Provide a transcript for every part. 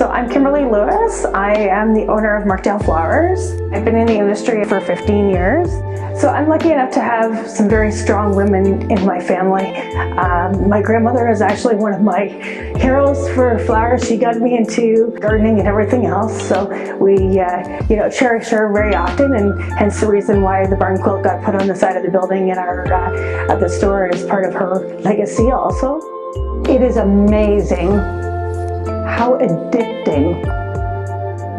So I'm Kimberly Lewis. I am the owner of Markdale Flowers. I've been in the industry for 15 years. So I'm lucky enough to have some very strong women in my family. My grandmother is actually one of my heroes for flowers. She got me into gardening and everything else. So we cherish her very often, and hence the reason why the barn quilt got put on the side of the building in our at the store as part of her legacy also. It is amazing how addicting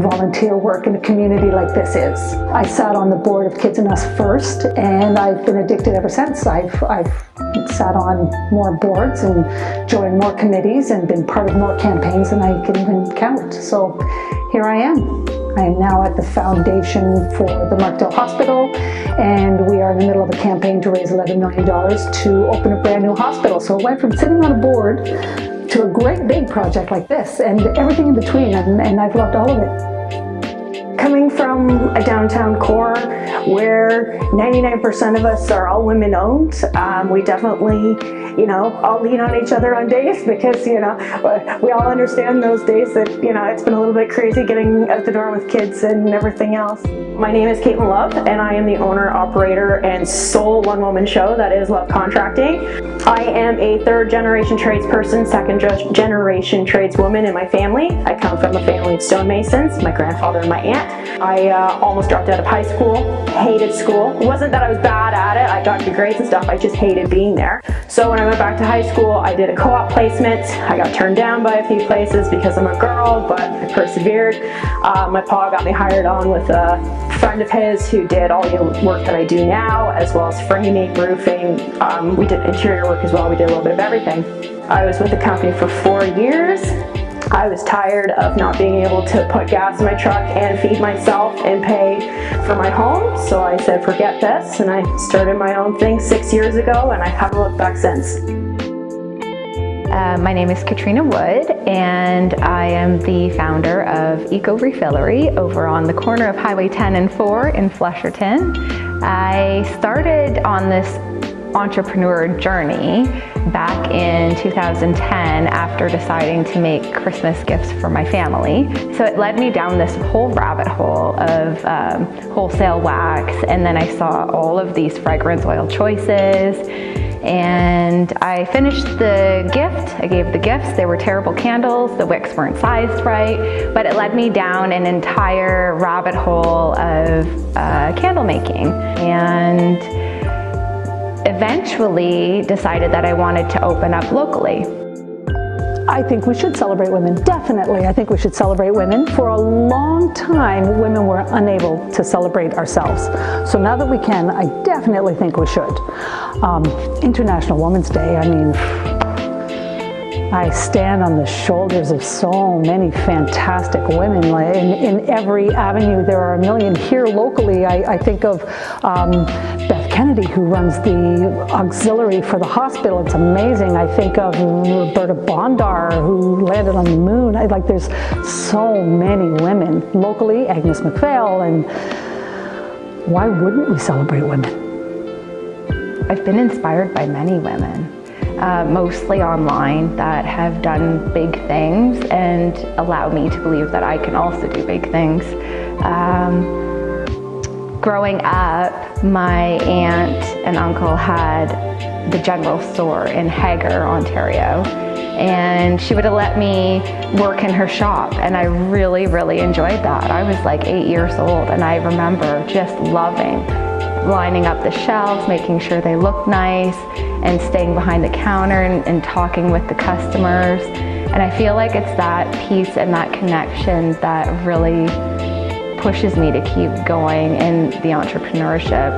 volunteer work in a community like this is. I sat on the board of Kids and Us first, and I've been addicted ever since. I've sat on more boards and joined more committees and been part of more campaigns than I can even count. So here I am. I am now at the foundation for the Markdale Hospital, and we are in the middle of a campaign to raise $11 million to open a brand new hospital. So it went from sitting on a board to a great big project like this and everything in between, and I've loved all of it. Coming from a downtown core where 99% of us are all women owned, we definitely, all lean on each other on days because, we all understand those days that, it's been a little bit crazy getting out the door with kids and everything else. My name is Caitlin Love, and I am the owner, operator, and sole one-woman show that is Love Contracting. I am a third-generation tradesperson, second-generation tradeswoman in my family. I come from a family of stonemasons, my grandfather and my aunt. I almost dropped out of high school, hated school. It wasn't that I was bad at it, I got good grades and stuff, I just hated being there. So when I went back to high school, I did a co-op placement. I got turned down by a few places because I'm a girl, but I persevered. My pa got me hired on with a friend of his who did all the work that I do now, as well as framing, roofing. We did interior work as well. We did a little bit of everything. I was with the company for 4 years. I was tired of not being able to put gas in my truck and feed myself and pay for my home. So I said, forget this, and I started my own thing 6 years ago, and I haven't looked back since. My name is Katrina Wood, and I am the founder of Eco Refillery over on the corner of Highway 10 and 4 in Flesherton. I started on this entrepreneur journey back in 2010 after deciding to make Christmas gifts for my family. So it led me down this whole rabbit hole of wholesale wax, and then I saw all of these fragrance oil choices, and I finished the gift. I gave the gifts. They were terrible candles. The wicks weren't sized right, but it led me down an entire rabbit hole of candle making, and eventually decided that I wanted to open up locally. I think we should celebrate women, definitely. I think we should celebrate women. For a long time, women were unable to celebrate ourselves. So now that we can, I definitely think we should. International Women's Day, I stand on the shoulders of so many fantastic women. In every avenue, there are a million. Here locally, I think of Beth Kennedy, who runs the auxiliary for the hospital. It's amazing. I think of Roberta Bondar, who landed on the moon. There's so many women. Locally, Agnes MacPhail, and why wouldn't we celebrate women? I've been inspired by many women. Mostly online, that have done big things and allow me to believe that I can also do big things. Growing up, my aunt and uncle had the general store in Hagar, Ontario, and she would have let me work in her shop, and I really, really enjoyed that. I was like 8 years old, and I remember just loving lining up the shelves, making sure they looked nice, and staying behind the counter and talking with the customers. And I feel like it's that piece and that connection that really pushes me to keep going in the entrepreneurship.